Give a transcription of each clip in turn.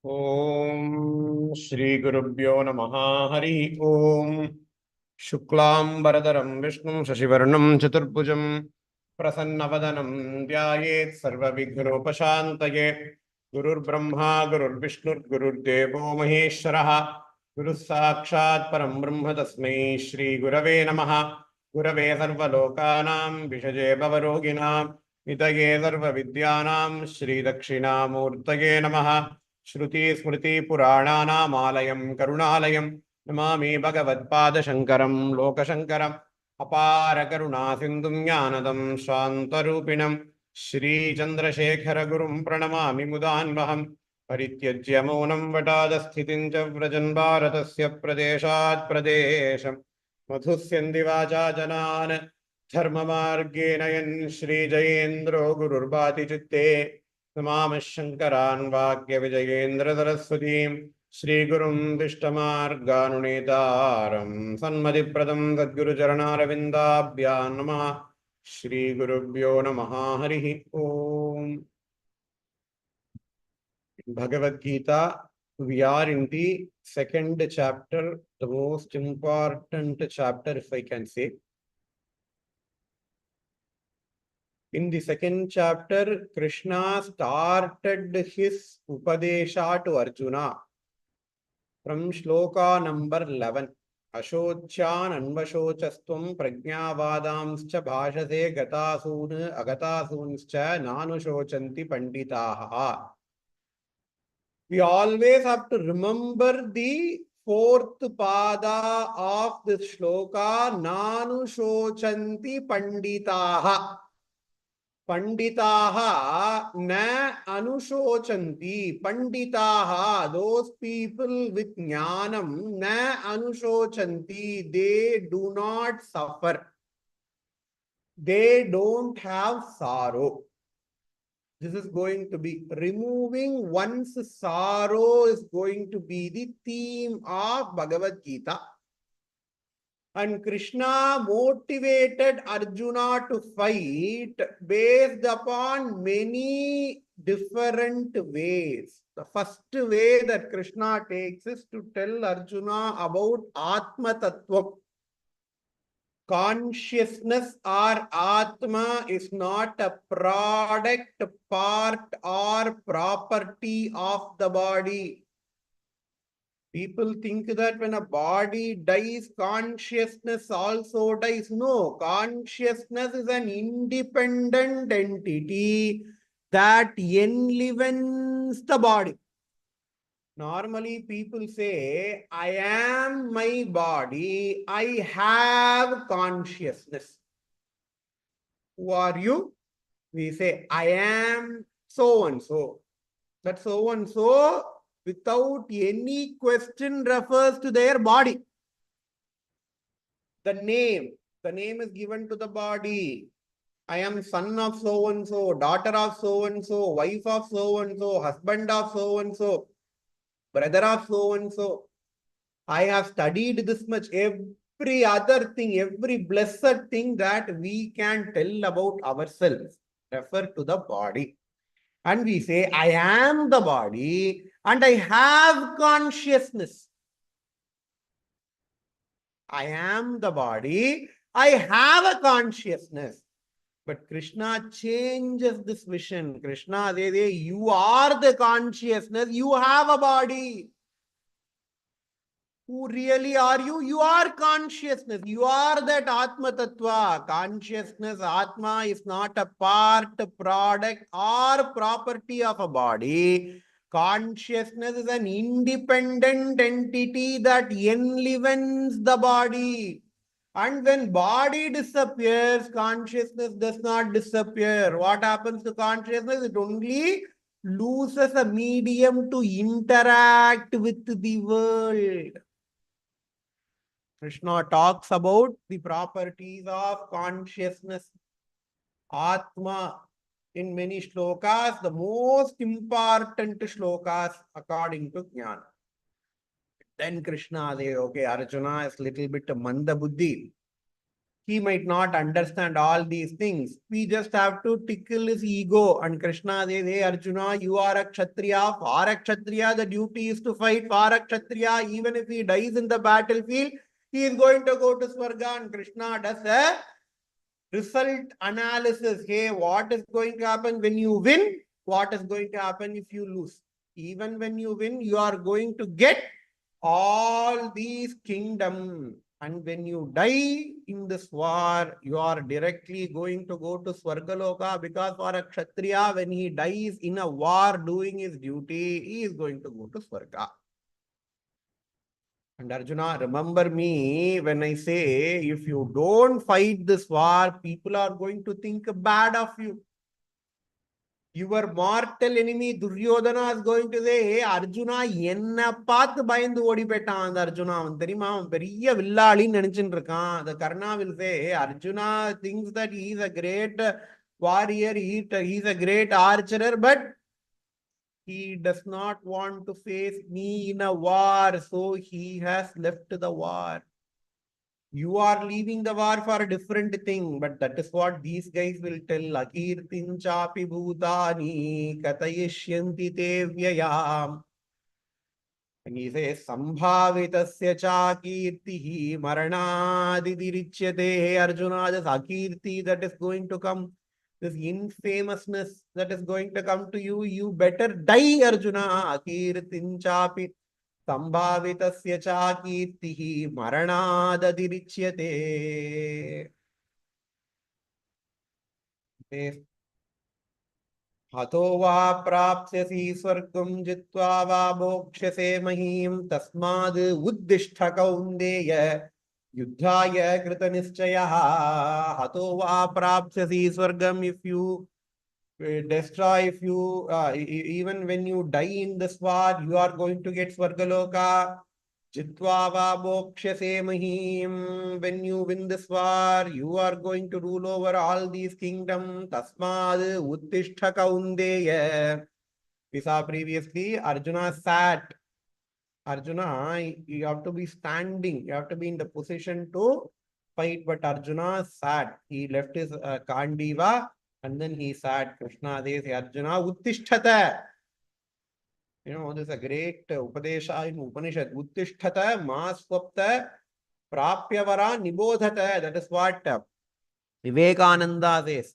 Om Shri Gurubhyo Namaha Hari Om Shuklam Bharadaram Vishnum Shashivarnam Chaturbhujam Prasannavadanam Dhyayet Sarva Vighnopashantaye Gurur Brahma Gurur Vishnu Gurur Devo Maheshwaraha Guru Sakshat Param Brahma Tasmai Shri Gurave Namaha Gurave Sarva Lokanam Vishaje Bhavaroginam Nitaye Sarva Vidyanam Shri Dakshinamurtaye Namaha Shruti Smriti Puranaanamayam Karunalayam Namami Bhagavad-Pada-Shankaram Loka-Shankaram Apara Karuna Sindhum Jnanadam Shantarupinam Shri Chandrasekhara Gurum Pranamami Mudanvaham Parityajya Maunam Vadadasthitin ca Vrajan Bharatasya Pradeshat Pradesham Madhusyandi Vacha Janan Dharma Margena Yan Shri Jayendro Gururbhati Chitte Namah Shankaran Vakya Vijayendra Saraswatim Shri Gurum Vishtamarganunitaram Sanmadi Pradam Sadguru Charanaravindaabhyan Namah Shri Gurubhyo Namaha Harihi Om. Bhagavad Gita, we are in the second chapter, the most important chapter, if I can say. In the second chapter, Krishna started his Upadesha to Arjuna from Shloka number 11. Ashocyan anvashocastvam prajnavadamscha bhashase gatasun agatasunscha nanushocanti panditaha. We always have to remember the fourth pada of this shloka, nanushocanti panditaha. Panditaha na anushocanti. Panditaha, those people with jnanam, na anushocanti, they do not suffer. They don't have sorrow. This is going to be removing one's sorrow is going to be the theme of Bhagavad Gita. And Krishna motivated Arjuna to fight based upon many different ways. The first way that Krishna takes is to tell Arjuna about Atma Tattva. Consciousness or Atma is not a product, part or property of the body. People think that when a body dies, consciousness also dies. No, consciousness is an independent entity that enlivens the body. Normally, people say, I am my body, I have consciousness. Who are you? We say, I am so and so. That so and so, without any question, refers to their body. The name is given to the body. I am son of so and so, daughter of so and so, wife of so and so, husband of so and so, brother of so and so. I have studied this much. Every other thing, every blessed thing that we can tell about ourselves refer to the body. And we say, I am the body and I have consciousness. I am the body, I have a consciousness. But Krishna changes this vision. Krishna says, you are the consciousness, you have a body. Who really are you? You are consciousness. You are that Atma Tattva. Consciousness, Atma is not a part, product or property of a body. Consciousness is an independent entity that enlivens the body. And when body disappears, consciousness does not disappear. What happens to consciousness? It only loses a medium to interact with the world. Krishna talks about the properties of consciousness, Atma, in many shlokas, the most important shlokas according to Jnana. Then Krishna says, okay, Arjuna is little bit manda buddhi. He might not understand all these things. We just have to tickle his ego. And Krishna says, hey Arjuna, you are a Kshatriya. For a Kshatriya, the duty is to fight. For a Kshatriya, even if he dies in the battlefield, he is going to go to Swarga. And Krishna does a result analysis. Hey, what is going to happen when you win? What is going to happen if you lose? Even when you win, you are going to get all these kingdom. And when you die in this war, you are directly going to go to Swargaloka, because for a Kshatriya, when he dies in a war doing his duty, he is going to go to Swarga. And Arjuna, remember me when I say, if you don't fight this war, people are going to think bad of you. Your mortal enemy Duryodhana is going to say, hey Arjuna, enna paathu bayandu odi pettan and Arjuna, avan theriyuma avan periya villali nenichittu irukan. The Karna will say, hey Arjuna thinks that he is a great warrior, he is a great archer, but he does not want to face me in a war, so he has left the war. You are leaving the war for a different thing, but that is what these guys will tell. Akirtin chapi bhutani katayishyanti te vyayam. And he says, Sambhavitasya cha kirtihi maranadidirichyate. Arjuna, this akirti that is going to come, this infamousness that is going to come to you, you better die, Arjuna. Akirtin chapi Sambhavitasya cha kirtihi maranadadirichyate. हतो वा प्राप्स्यसि स्वर्गं जित्वा वा मोक्ष्यसे महीं तस्माद् उद्दिष्ठ कौन्तेय युद्धाय कृतनिश्चयः. हतो वा प्राप्स्यसि स्वर्गं. If you destroy, if you even when you die in this war, you are going to get Swargaloka. Jitva va mokshase mahim. When you win this war, you are going to rule over all these kingdoms. Tasmad uttishta kaundeya. We saw previously, Arjuna sat. Arjuna, you have to be standing. You have to be in the position to fight. But Arjuna sat. He left his Kandiva and then he sat. Krishna says, Arjuna, uttishtata. You know, there's a great Upadesha in Upanishad. Uttishtata maswapta prapyavara nibodhata. That is what Vivekananda says.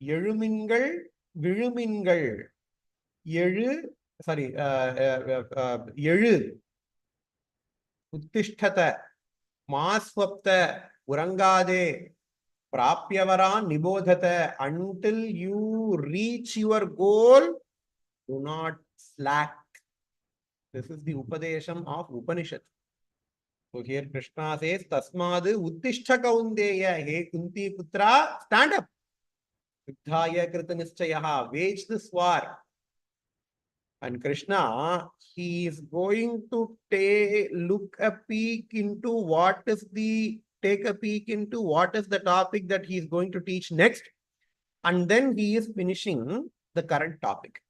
Elumingal, vilumingal. Sorry, Uttishtata maswapta urangade prapyavara nibodhata. Until you reach your goal, do not slack. This is the Upadesham of Upanishad. So here Krishna says, Tasmadu Uttishta Kaundeya. Hey Kunti Putra, stand up. Yuddhaya Kritanischayaha. Wage this war. And Krishna, he is going to take a peek into take a peek into what is the topic that he is going to teach next. And then he is finishing the current topic.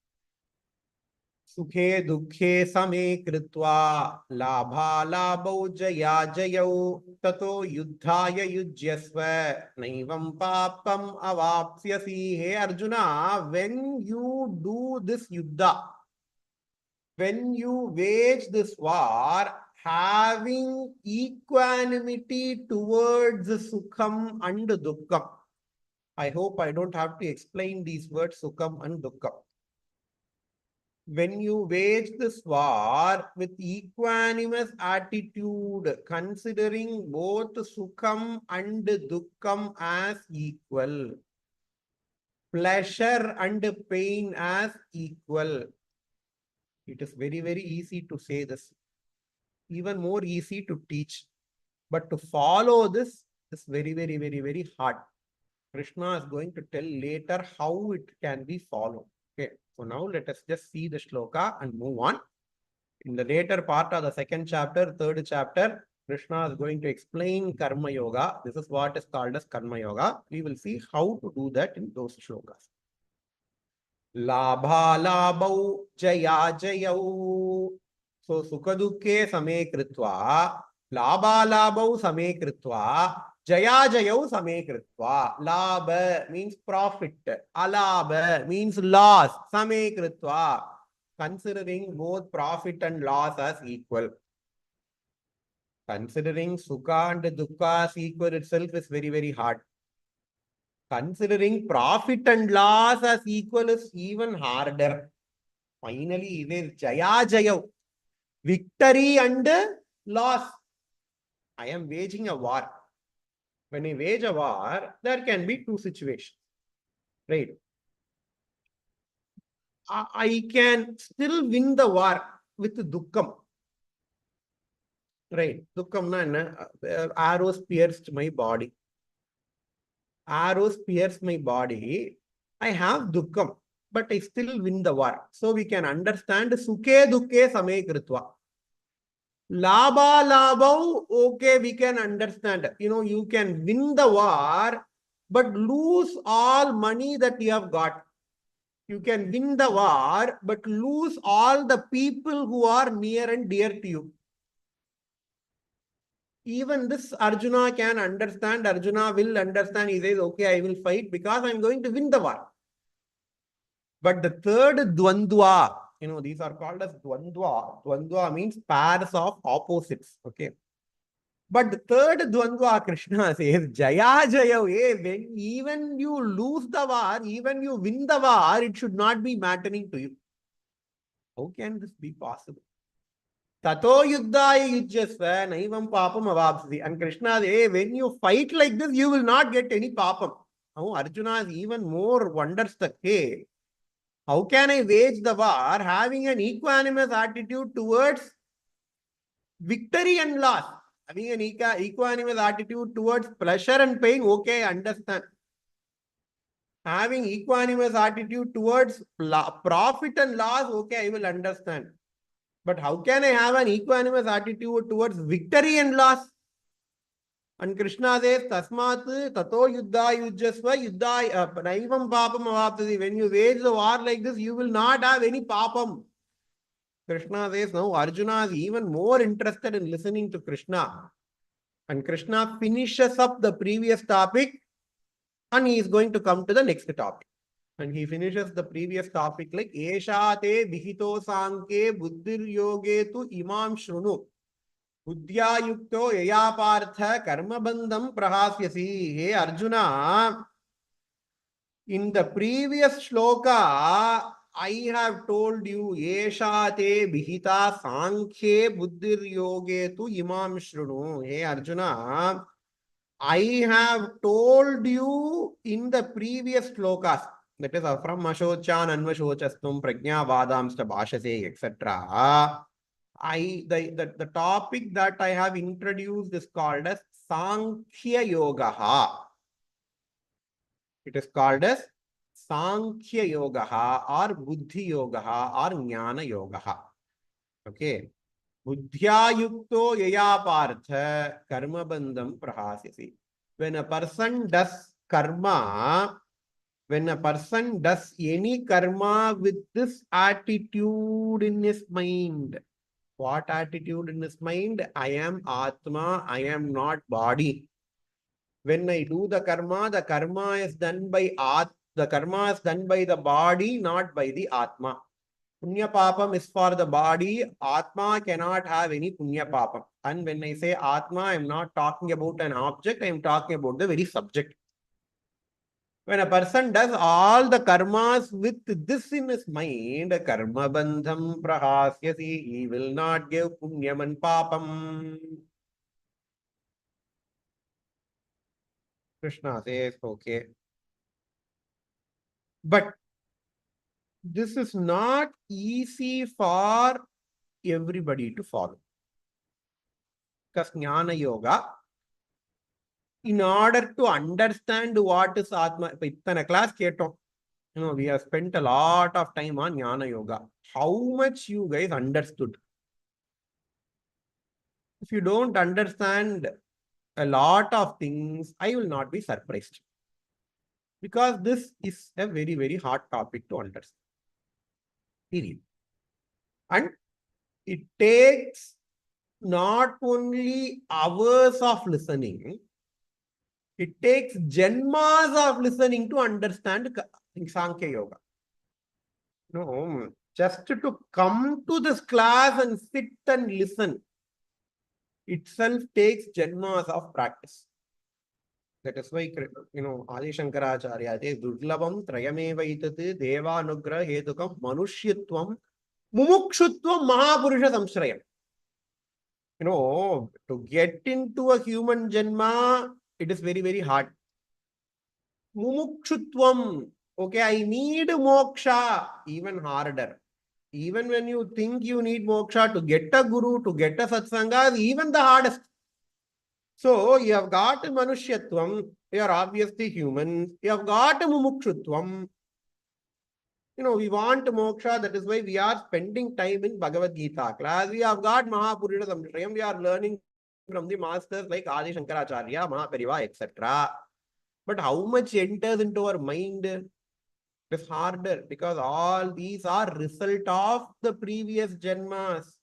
Sukhe dukhe same kritva labha labau jaya jayau tato yuddhaya yujyasva naivam papam avapsyasi. Hey Arjuna, when you do this yuddha, when you wage this war, having equanimity towards sukham and dukkham. I hope I don't have to explain these words sukham and dukkham. When you wage this war with equanimous attitude, considering both sukham and dukkham as equal, pleasure and pain as equal. It is very, very easy to say this, even more easy to teach. But to follow this is very, very, very, very hard. Krishna is going to tell later how it can be followed. Okay, so now let us just see the shloka and move on. In the later part of the second chapter, third chapter, Krishna is going to explain Karma Yoga. This is what is called as Karma Yoga. We will see how to do that in those shlokas. Labha labau jaya jayau. So Sukha Dukkhe same kritva, Labha labau same kritva, Jaya Jayau Same Kritva. Labha means profit. Alabha means loss. Same Kritva. Considering both profit and loss as equal. Considering Sukha and Dukkha as equal itself is very, very hard. Considering profit and loss as equal is even harder. Finally, it is Jaya Jaya. Victory and loss. I am waging a war. When I wage a war, there can be two situations. Right? I can still win the war with Dukkam. Right? Dukkam na arrows pierced my body. Arrows pierce my body. I have Dukkam, but I still win the war. So we can understand Sukhe Dukke Same Kritva. Labha Labha, okay, we can understand. You can win the war, but lose all money that you have got. You can win the war, but lose all the people who are near and dear to you. Even this Arjuna can understand. Arjuna will understand. He says, okay, I will fight because I'm going to win the war. But the third Dvandva, these are called as Dvandva. Dvandva means pairs of opposites. Okay. But the third Dvandva, Krishna says, Jaya Jaya, when even you lose the war, even you win the war, it should not be mattering to you. How can this be possible? Tato yuddhaya yujyasva naivam papam avapsati. And Krishna says, when you fight like this, you will not get any papam. Now Arjuna is even more wonders the case. How can I wage the war having an equanimous attitude towards victory and loss? Having an equanimous attitude towards pleasure and pain, okay, I understand. Having equanimous attitude towards profit and loss, okay, I will understand. But how can I have an equanimous attitude towards victory and loss? And Krishna says, Tasmat tato yuddha yujyasva yuddha naivam papam avaptati. When you wage the war like this, you will not have any papam. Krishna says, now Arjuna is even more interested in listening to Krishna. And Krishna finishes up the previous topic and he is going to come to the next topic. And he finishes the previous topic like, Esha te vihito sanke buddhir yoge tu imam shrunu. Buddhya yukto yaya partha karma bandham prahasyasi. Hey Arjuna, in the previous shloka, I have told you, Esha te bhita sankhe buddhir yoge tu imam shrunu. Hey Arjuna, I have told you in the previous shlokas, that is from Ashochan, Anvashochastum, Prajna Vadamsta Bhashase, etc. The topic that I have introduced is called as Sankhya Yoga. It is called as Sankhya Yoga or Buddhi Yoga or Jnana Yoga. Okay. Buddhya yukto yaya partha karma bandham prahasyasi. When a person does karma, when a person does any karma with this attitude in his mind, what attitude in his mind? I am Atma, I am not body. When I do the karma is done by the karma is done by the body, not by the Atma. Punya papam is for the body. Atma cannot have any punya papam. And when I say Atma, I am not talking about an object, I am talking about the very subject. When a person does all the karmas with this in his mind, karma bandham prahasyasi, he will not give punyam and papam. Krishna says, okay. But this is not easy for everybody to follow. Because Jnana Yoga, in order to understand what is Atma, class we have spent a lot of time on Jnana Yoga. How much you guys understood? If you don't understand a lot of things, I will not be surprised. Because this is a very, very hard topic to understand. Period. And it takes not only hours of listening, It takes janmas of listening to understand Sankhya Yoga. No, just to come to this class and sit and listen itself takes janmas of practice. That is why, Adi Shankaracharya says, Durlabam Trayameva Itati Deva Anugraha Hetukam Manushyatvam Mumukshutvam Mahapurusha Samshrayam. To get into a human janma, it is very, very hard. Mumukshutvam. Okay, I need moksha. Even harder. Even when you think you need moksha, to get a guru, to get a satsanga, is even the hardest. So, you have got manushyatvam, you are obviously human. You have got mumukshutvam. We want moksha, that is why we are spending time in Bhagavad Gita class. We have got Mahapurusha Samshrayam, we are learning from the masters like Adi Shankaracharya, Mahapariva, etc. But how much enters into our mind? It is harder because all these are result of the previous janmas.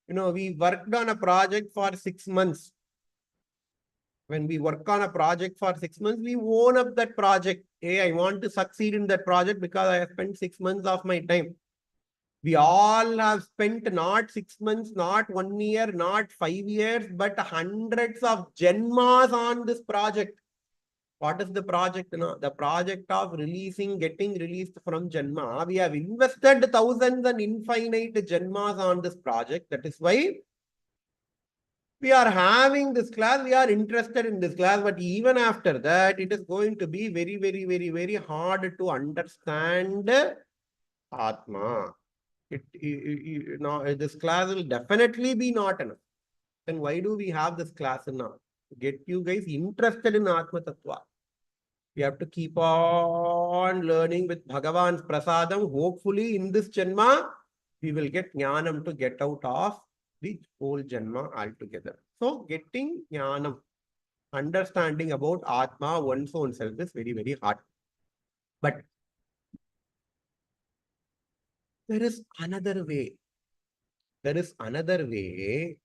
We worked on a project for 6 months. When we work on a project for 6 months, we own up that project. Hey, I want to succeed in that project because I have spent 6 months of my time. We all have spent not 6 months, not 1 year, not 5 years, but hundreds of janmas on this project. What is the project? The project of getting released from janma. We have invested thousands and infinite janmas on this project. That is why we are having this class, we are interested in this class, but even after that, it is going to be very, very, very, very hard to understand Atma. This class will definitely be not enough. Then why do we have this class now? To get you guys interested in Atma Tattva. We have to keep on learning with Bhagavan's prasadam. Hopefully, in this janma, we will get jnanam to get out of the whole janma altogether. So, getting jnanam, understanding about Atma, one's own self is very, very hard. But there is another way. There is another way.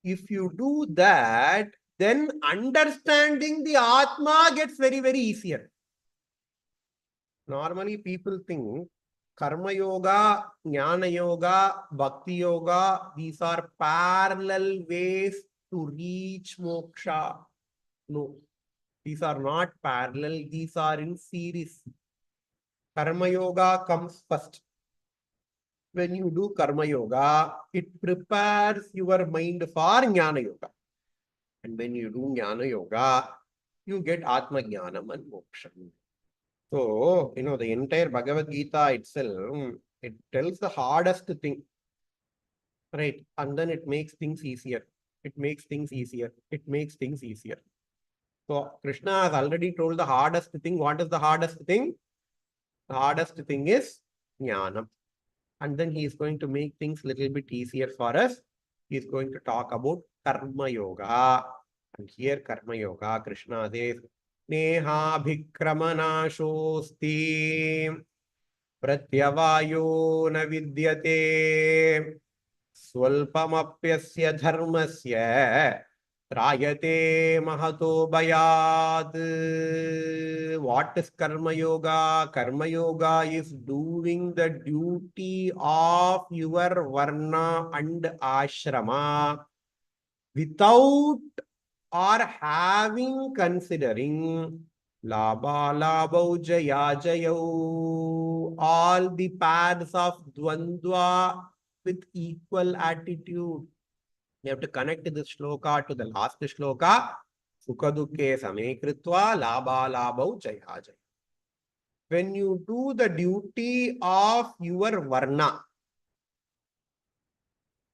If you do that, then understanding the Atma gets very, very easier. Normally, people think Karma Yoga, Jnana Yoga, Bhakti Yoga, these are parallel ways to reach moksha. No, these are not parallel, these are in series. Karma Yoga comes first. When you do Karma Yoga, it prepares your mind for Jnana Yoga. And when you do Jnana Yoga, you get Atma Jnanam and Moksha. So, the entire Bhagavad Gita itself, it tells the hardest thing, right? And then it makes things easier. It makes things easier. It makes things easier. So, Krishna has already told the hardest thing. What is the hardest thing? The hardest thing is Jnanam. And then he is going to make things a little bit easier for us. He is going to talk about Karma Yoga. And here Karma Yoga, Krishna says, Neha Bhikramanashosti Pratyavayo na vidyate Swalpamapyasya dharmasya Trayate Mahato Bayad. What is Karma Yoga? Karma Yoga is doing the duty of your Varna and Ashrama without or having considering Labha Labhau Jaya Jayau, all the paths of Dvandva with equal attitude. You have to connect this shloka to the last shloka. Sukha dukkhe same kritva labha labhau jaya jaya. When you do the duty of your varna,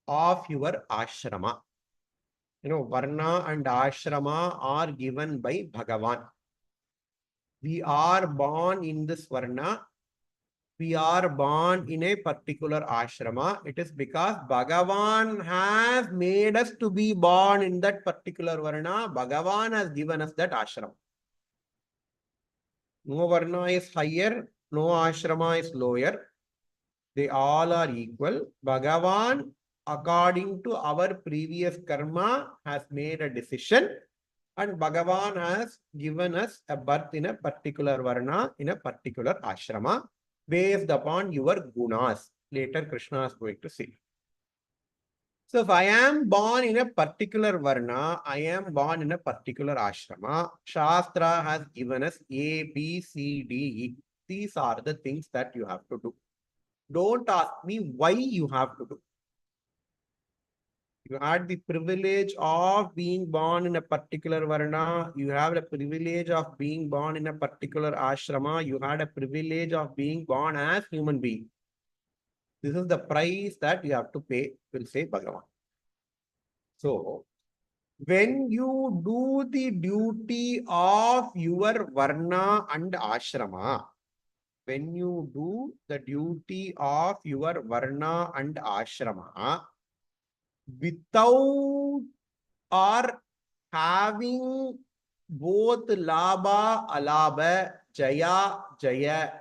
of your ashrama, varna and ashrama are given by Bhagavan. We are born in this varna. We are born in a particular ashrama. It is because Bhagavan has made us to be born in that particular varna. Bhagavan has given us that ashrama. No varna is higher, no ashrama is lower. They all are equal. Bhagavan, according to our previous karma, has made a decision And Bhagavan has given us a birth in a particular varna, in a particular ashrama, based upon your gunas. Later, Krishna is going to say. So if I am born in a particular varna, I am born in a particular ashrama, Shastra has given us A, B, C, D, E. These are the things that you have to do. Don't ask me why you have to do. You had the privilege of being born in a particular varna. You have the privilege of being born in a particular ashrama. You had a privilege of being born as human being. This is the price that you have to pay, will say Bhagavan. So, when you do the duty of your varna and ashrama, when you do the duty of your varna and ashrama, without or having both labha, alabha, jaya, jaya,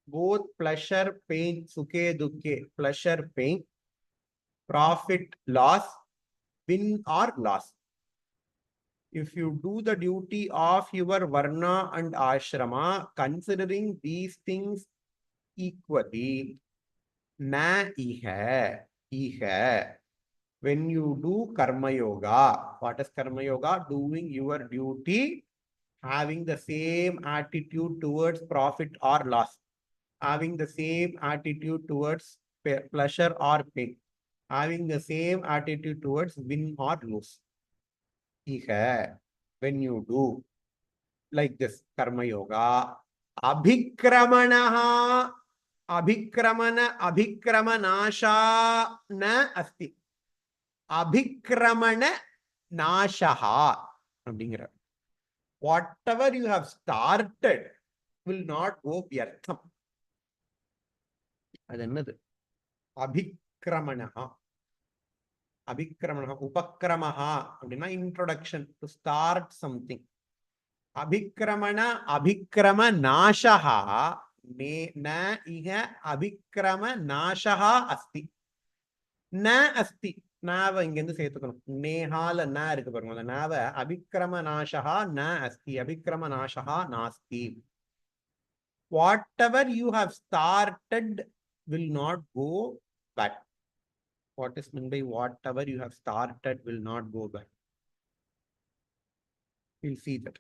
both pleasure, pain, sukhe, dukhe, pleasure, pain, profit, loss, win or loss. If you do the duty of your varna and ashrama, considering these things equally, na iha. When you do karma yoga, what is karma yoga? Doing your duty, having the same attitude towards profit or loss, having the same attitude towards pleasure or pain, having the same attitude towards win or lose. When you do like this karma yoga, abhikramanaha, abhikramanasha na asti. Abhikramana nashaha. Whatever you have started will not go vyartham. That's another. Abhikramanaha. Abhikramanaha. Upakramaha. Introduction to start something. Abhikramana, abhikrama nashaha. Na iha abhikrama nashaha asti. Na asti. Nava ingendu setukanum. Nehala na irukku parunga. Nava abhikrama nashaha na asti. Abhikrama nashaha nasti. Whatever you have started will not go back. What is meant by whatever you have started will not go back? We'll see that.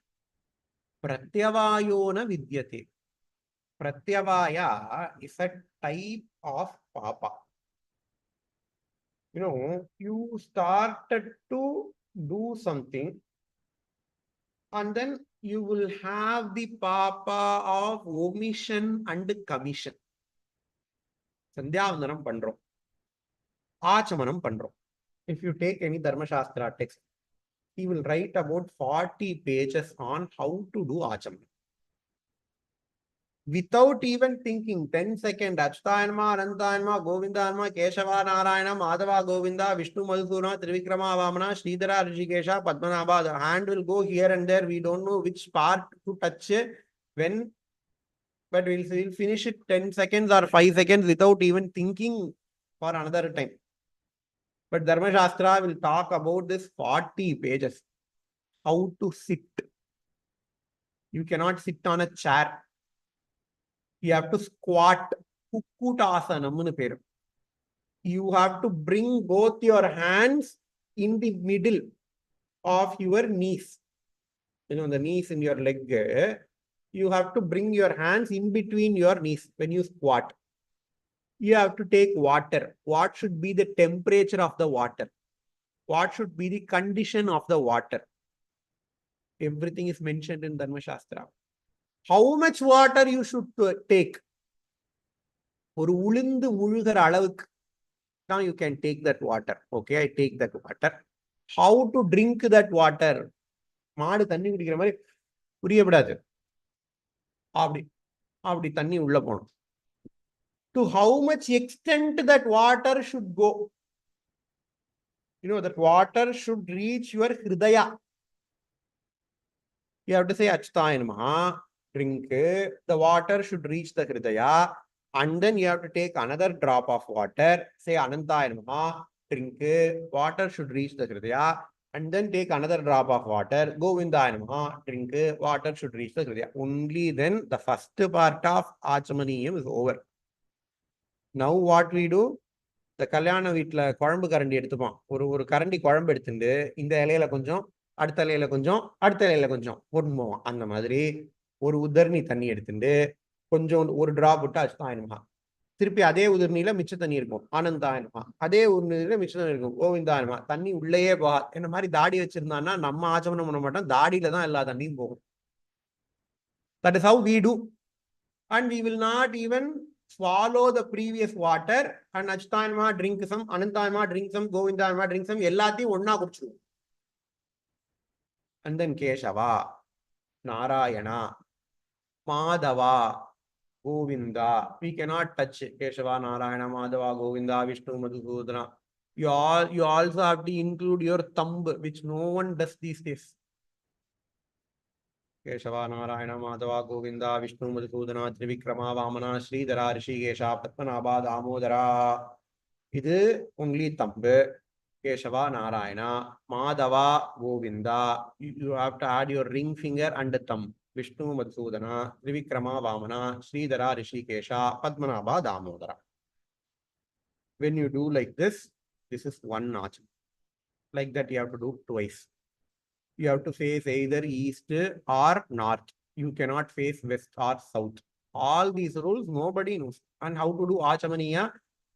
Pratyavayona vidyate. Pratyavaya is a type of papa. You started to do something and then you will have the papa of omission and commission. Sandhyavandanam pandrom. Achamanam pandrom. If you take any Dharma Shastra text, he will write about 40 pages on how to do Achamanam. Without even thinking, 10 seconds, Achutayanma, Anantayanma, Govindayanma, Keshava, Narayana, Madhava, Govinda, Vishnu, Madhusura, Trivikrama, Vamana, Sridhara, Rishikesha, Padmanabha. The hand will go here and there. We don't know which part to touch when, but we'll finish it 10 seconds or 5 seconds without even thinking for another time. But Dharma Shastra will talk about this 40 pages. How to sit. You cannot sit on a chair. You have to squat. Kukkutasana. You have to bring both your hands in the middle of your knees. The knees in your leg. You have to bring your hands in between your knees when you squat. You have to take water. What should be the temperature of the water? What should be the condition of the water? Everything is mentioned in Dharma Shastra. How much water you should take? Now you can take that water. Okay, I take that water. How to drink that water? To how much extent that water should go? That water should reach your hridaya. You have to say Achutayanama, drink. The water should reach the hridaya. And then you have to take another drop of water. Say Anantayanama, drink. Water should reach the hridaya. and then take another drop of water, Govindaya Namaha, drink, water should reach the Hridaya. Only then the first part of Achamaniyam is over. Now what we do? இந்த கல்யாண வீட்டில் குழம்பு கரண்டி எடுத்துப்போம். ஒரு கரண்டி குழம்பு எடுத்துட்டு இந்த இலையில கொஞ்சம், அடுத்த இலையில கொஞ்சம், அடுத்த இலையில கொஞ்சம் போட்டுன்னு போவோம். அந்த மாதிரி ஒரு உதர்ணி தண்ணி எடுத்துட்டு கொஞ்சம் ஒரு டிராப் விட்டு அச்சுதாயனமா, திருப்பி அதே உதிர்நீல மிச்ச தண்ணி இருக்கும், ஆனந்தாயனமா, அதே உதிர்நீல மிச்ச தண்ணி இருக்கும், கோவிந்தாயனமா. தண்ணி உள்ளேயே போகா. என்ன மாதிரி தாடி வச்சிருந்தான்னா நம்ம ஆச்சமனம் பண்ண மாட்டோம், தாடியில தான் எல்லா தண்ணியும் போகும். That is how we do. And we will not even swallow the previous water and Achtanma drink some, Anantayama drink some, Govindayama drink some, எல்லாத்தையும் ஒண்ணா குடிச்சிடுவோம். And then Keshava, Narayana, Madhava, Govinda. We cannot touch Keshava, Narayana, Madhava, Govinda, Vishnu, Madhusudana. You also have to include your thumb, which no one does these days. Keshava, Narayana, Madhava, Govinda, Vishnu, Madhusudana, Trivikrama, Vamana, Sridhara, Rishikesha, Padmanabha, Damodara. This only thumb. Keshava, Narayana, Madhava, Govinda. You have to add your ring finger and the thumb. Vishnu, Madhusudana, Trivikrama, Vamana, Sridhara, Rishikesha, Padmanabha, Damodara. When you do like this is one notch. Like that you have to do twice. You have to face either east or north. You cannot face west or south. All these rules nobody knows. And how to do Achamaniya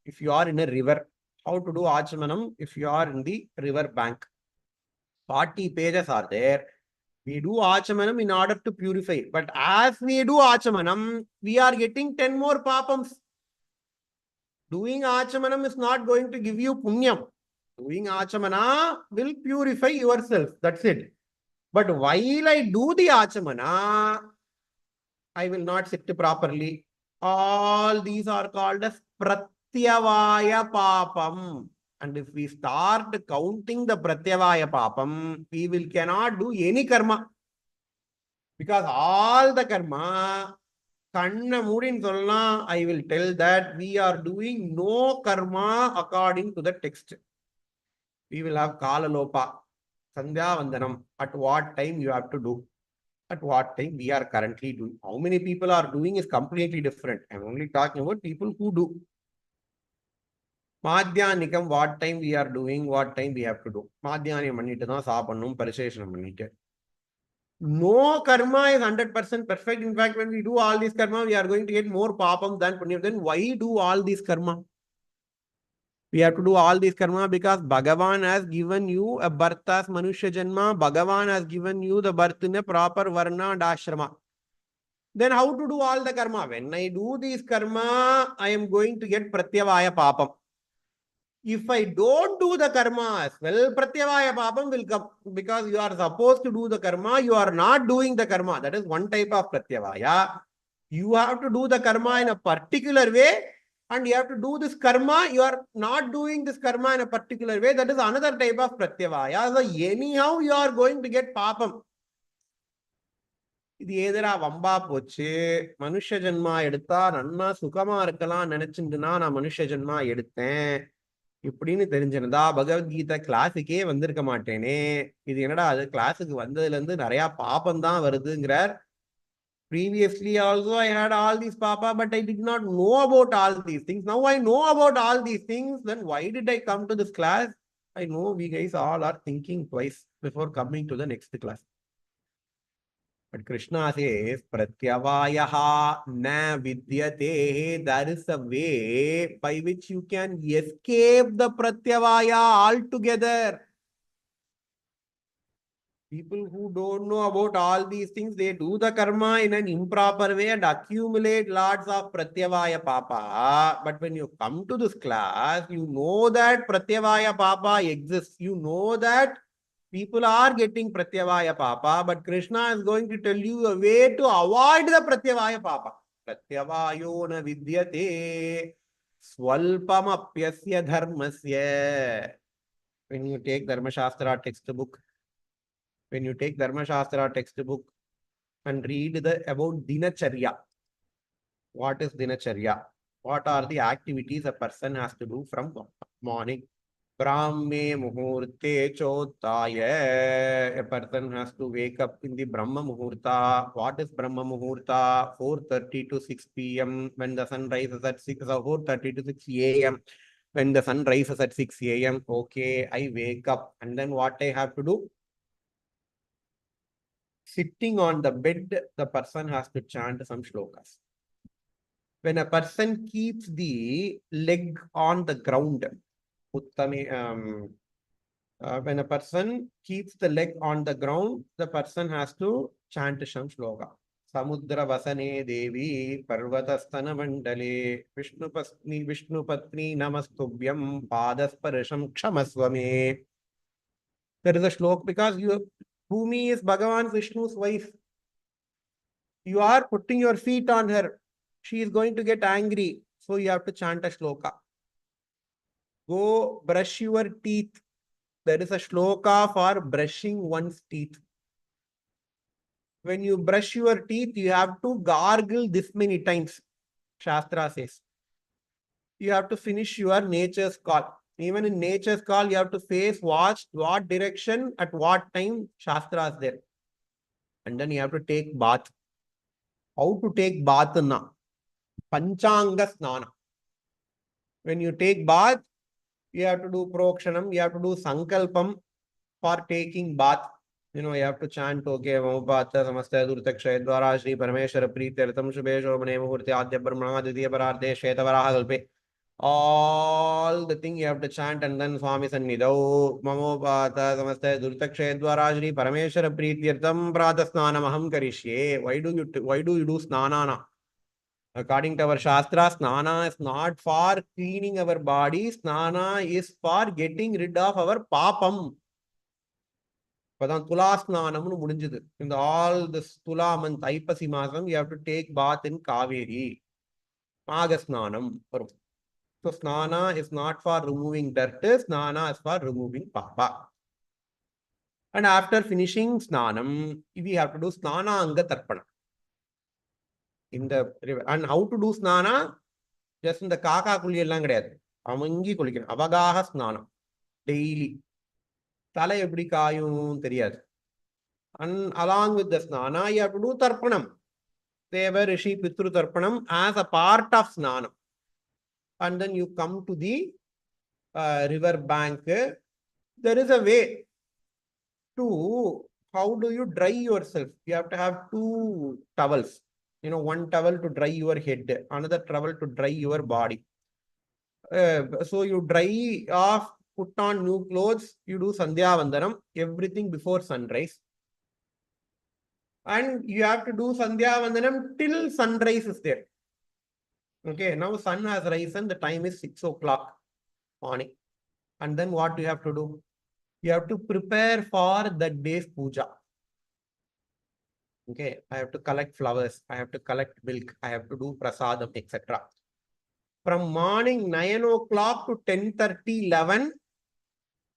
if you are in a river. How to do Achamanam if you are in the river bank. 40 pages are there. We do Achamanam in order to purify. But as we do Achamanam, we are getting 10 more papams. Doing Achamanam is not going to give you punyam. Doing Achamana will purify yourself. That's it. But while I do the Achamana, I will not sit properly. All these are called as Pratyavaya Papam. And if we start counting the Pratyavaya Papam, we cannot do any karma. Because all the karma, Kanna Mudin Solna, I will tell that we are doing no karma according to the text. We will have Kala Lopa, Sandhya Vandanam. At what time you have to do? At what time we are currently doing? How many people are doing is completely different. I'm only talking about people who do. Madhyanikam, what time we are doing, what time we have to do. Madhyani Manita, Sapannum, Parisheshanam Manita. No karma is 100% perfect. In fact, when we do all this karma, we are going to get more papam than punyam. Then why do all this karma? We have to do all this karma because Bhagavan has given you a birth as Manushya Janma. Bhagavan has given you the birth in a proper Varna and Ashrama. Then how to do all the karma? When I do this karma, I am going to get Pratyavaya Papam. If I don't do the karma as well, Pratyavaya Papam will come. Because you are supposed to do the karma, you are not doing the karma. That is one type of Pratyavaya. You have to do the karma in a particular way. And you have to do this karma, you are not doing this karma in a particular way. That is another type of pratyavaya. So anyhow, you are going to get papam. இது ஏதரா வம்பா போச்சு, மனுஷ ஜென்மா எடுத்தா நன்னா சுகமா இருக்கலாம் நினைச்சுட்டுனா நான் மனுஷ ஜென்மா எடுத்தேன் இப்படின்னு தெரிஞ்சிருந்தா பகவத்கீதை கிளாஸுக்கே வந்திருக்க மாட்டேனே. இது என்னடா அது கிளாஸுக்கு வந்ததுல இருந்து நிறைய பாபம் தான் வருதுங்கிறார். Previously also I had all these papa, but I did not know about all these things. Now I know about all these things. Then why did I come to this class? I know we guys all are thinking twice before coming to the next class. But Krishna says, Pratyavayaha na vidyate. There is a way by which you can escape the Pratyavaya altogether. People who don't know about all these things, they do the karma in an improper way and accumulate lots of Pratyavaya Papa. But when you come to this class, you know that Pratyavaya Papa exists. You know that people are getting Pratyavaya Papa, but Krishna is going to tell you a way to avoid the Pratyavaya Papa. Pratyavayo na vidyate swalpamapyasya dharmasya. When you take Dharma Shastra textbook, when you take Dharma Shastra textbook and read about Dinacharya. What is Dinacharya? What are the activities a person has to do from morning Brahme Muhurte Chotaya. A person has to wake up in the Brahma Muhurta. What is Brahma Muhurta? 4:30 to 6 p.m. when the sun rises at 6, 4:30 to 6 a.m. when the sun rises at 6 a.m. Okay, I wake up, and then what I have to do? Sitting on the bed, the person has to chant some shlokas. When a person keeps the leg on the ground, when a person keeps the leg on the ground, the person has to chant some shloka. Samudra Vasane Devi Parvatastana Mandale Vishnu Patni Namastubhyam Padasparasham Kshamaswame. There is a shloka because Bhumi is Bhagavan Vishnu's wife. You are putting your feet on her. She is going to get angry. So you have to chant a shloka. Go brush your teeth. There is a shloka for brushing one's teeth. When you brush your teeth, you have to gargle this many times. Shastra says. You have to finish your nature's call. Even in nature's call, you have to face what direction, at what time. Shastra is there. And then you have to take bath. How to take bath na? Panchanga snana. When you take bath, you have to do prokshanam, you have to do sankalpam for taking bath. You have to chant, okay, Mamapata, Samastha, Durtakshaya, Dwara, Shri, Parameshwara, Preetirtham, Shubhe, Shobhane, Muhurti, Adya, Brahmana, Ditiya, Pararde, Shetavaraha, Kalpe. All the thing you have to chant, and then Swami Sannidhau, Mamapata, Samastha, Durtakshaya, Dwara, Shri, Parameshwara, Preetirtham, Pratasnanam, Aham Karishye. Why do you do snanana? According to our Shastra, Snana is not for cleaning our body. Snana is for getting rid of our papam. Tula Snanam. In all this Tula month, Aipasi Masam, you have to take bath in Kaveri. Magasnanam. So Snana is not for removing dirt. Snana is for removing papa. And after finishing Snanam, we have to do Snana Anga Tarpana. In the river. And how to do Snana? Just in the Kaka Kuliyallang கிடையாது. அமங்கி குளிக்கணும். அவகாக ஸ்நானம். Daily. தலை எப்படி காயும் தெரியாது. And along with the snana, you have to do tarpanam. Deva, Rishi, Pitru tarpanam as a part of snanam. And then you come to the river bank. There is a way to how do you dry yourself. You have to have two towels. One towel to dry your head, another towel to dry your body. So you dry off, put on new clothes, you do Sandhya Vandanam, everything before sunrise. And you have to do Sandhya Vandanam till sunrise is there. Okay, now sun has risen, the time is 6 o'clock morning. And then what do you have to do? You have to prepare for that day's puja. Okay, I have to collect flowers, I have to collect milk, I have to do prasadam, etc. From morning 9 o'clock to 10:30, 11,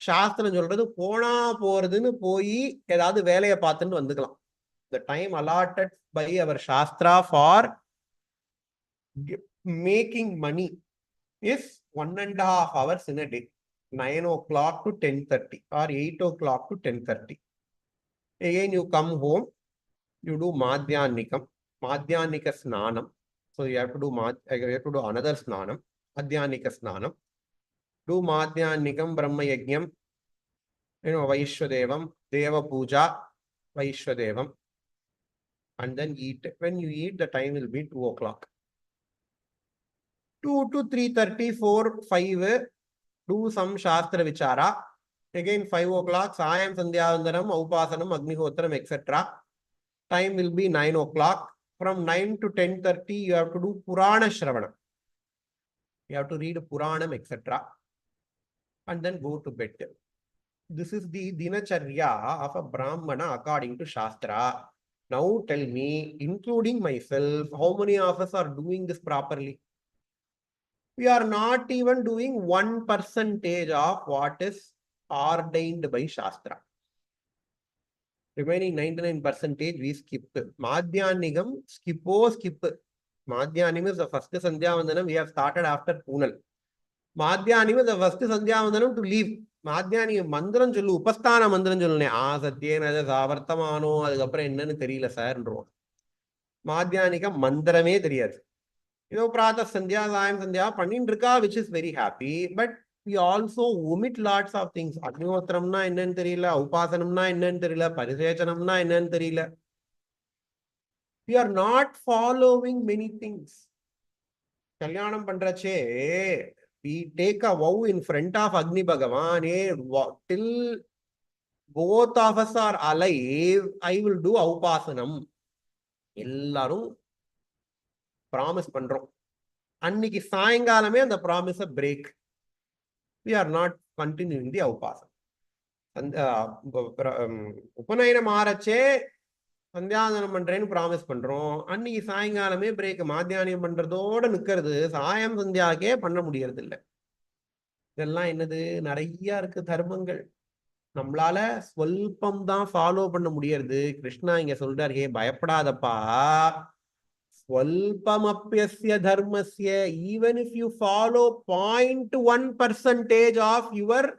சாஸ்திரம் சொல்றது போனா போறதுன்னு போய் ஏதாவது வேலையை பார்த்துட்டு வந்துக்கலாம். The time allotted by our Shastra for making money is 1.5 hours in a day. 9 o'clock to 10:30 or 8 o'clock to 10:30. Again, you come home, you do Madhyanikam, Madhyanika Snanam. So you have to do another Snanam, Madhyanika Snanam. Do Madhyanikam, Brahma Yajnam, Vaishwadevam, Deva Puja, Vaishwadevam. And then eat. When you eat, the time will be 2 o'clock. 2 to 3:30, 4, 5, do some Shastra Vichara. Again, 5 o'clock, Sayam Sandhyavandanam, Upasanam, Agnihotram, etc. Time will be 9 o'clock. From 9 to 10:30, you have to do Purana Shravana. You have to read Puranam, etc. And then go to bed. This is the Dinacharya of a Brahmana according to Shastra. Now tell me, including myself, how many of us are doing this properly? We are not even doing 1% of what is ordained by Shastra. Remaining 99% we skip. Madhyanigam, skip. Madhyanigam is the first Sandhya Vandanam we have started after Punal. Madhyani, the first Sandhya Vandanam to leave. Madhyani Mandran Chulu, Upasthana Mandran Chulne, Satyena, Savartamano, Agaprenda, Terila Sandro. Madhyanika Mandarame Teriyat. Prata Sandhya, Sayam Sandhya, Pandindrika, which is very happy, but we also omit lots of things. Agnihotramna innan terila, Upasanamna innan terila, Parisechanamna innan terila. We are not following many things. Kalyanam Pandrache, we take a vow in front of Agni Bhagavan, till both of us are alive, I will do Upasanam. Ellarum promise Pandro. Anniki Sayangalame and the promise of break. We are not continuing the Upasana. And Upanayana Marache, Sandhyanam Mandren promise Pandro, Anni Sayangalame break Madhyani Mandrado and Nukkar, I am Sandhyake, Pandamudia. The line of the Naraya Thermangal. Namlala, Swalpam da follow Pandamudia, Krishna in a soldier, he Bayapada the Pa. Swalpamapyasya dharmasya, even if you follow 0.1% of your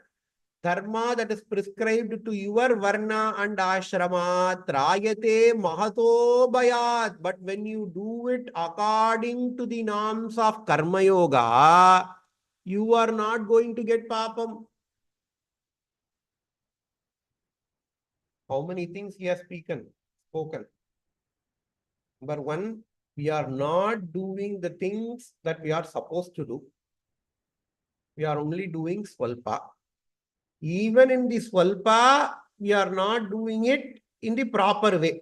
dharma that is prescribed to your varna and ashrama, trayate mahato bayat. But when you do it according to the norms of karma yoga, you are not going to get papam. How many things he has spoken? Number one, we are not doing the things that we are supposed to do. We are only doing swalpa. Even in the swalpa, we are not doing it in the proper way.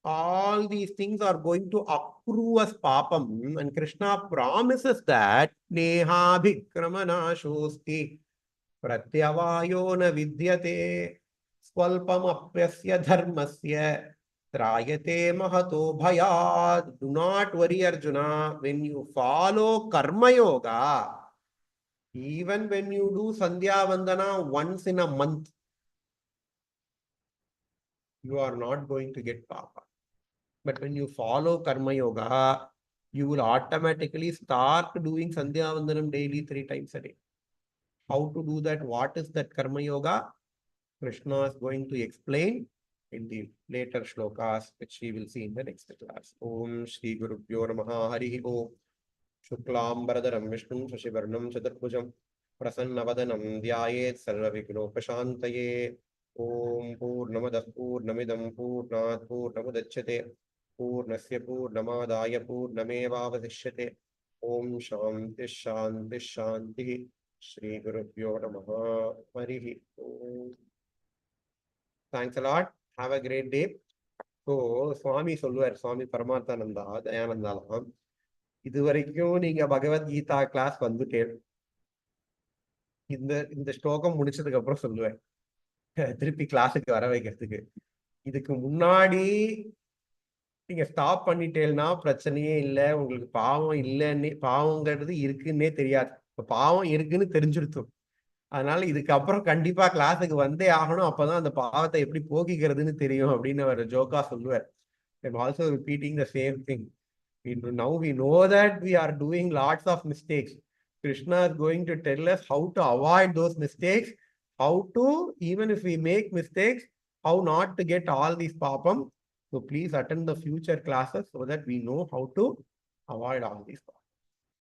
All these things are going to accrue as papam. And Krishna promises that neha bhikramana shosti pratyavayo na vidyate swalpam apyasya dharmasya trayate mahato bhayad. Do not worry, Arjuna. When you follow karma yoga, even when you do Sandhya Vandana once in a month, you are not going to get papa. But when you follow Karma Yoga, you will automatically start doing Sandhya Vandanam daily 3 times a day. How to do that? What is that Karma Yoga? Krishna is going to explain in the later shlokas, which we will see in the next class. Om Shri Guru Pyo Namaha Hari Om Shuklam Baradaram Vishnum Shashivarnam Chaturbhujam Prasannavadanam Dhyayet Sarvavignopashantaye Om Purnamadah Purnamidam Purnat Purnamudachyate Purnasya Purnamadaya Purnamevavadishyate Om Shanti Shanti Shanti Shri Guru Pyo Namaha Hari Om. Thanks a lot. Have a great day. So, Swami Solvar, Swami Paramathananda, Dayanandalam. இதுவரைக்கும் நீங்க பகவத் Geetha class வந்துட்டேன். இந்த ஸ்லோகம் முடிச்சதுக்கு அப்புறம் சொல்லுவேன் திருப்பி கிளாஸுக்கு வர வைக்கிறதுக்கு. இதுக்கு முன்னாடி நீங்க ஸ்டாப் பண்ணிட்டேன்னா பிரச்சனையே இல்லை. உங்களுக்கு பாவம் இல்லைன்னு, பாவங்கிறது இருக்குன்னே தெரியாது. இப்ப பாவம் இருக்குன்னு தெரிஞ்சிருத்தோம். அதனால இதுக்கப்புறம் கண்டிப்பா கிளாஸுக்கு வந்தே ஆகணும். அப்பதான் அந்த பாவத்தை எப்படி போக்கிக்கிறதுன்னு தெரியும் அப்படின்னு அவர் ஜோக்கா சொல்லுவார். I'm also repeating the same thing. Now we know that we are doing lots of mistakes. Krishna is going to tell us how to avoid those mistakes, how to, even if we make mistakes, how not to get all these papam. So please attend the future classes so that we know how to avoid all these papam.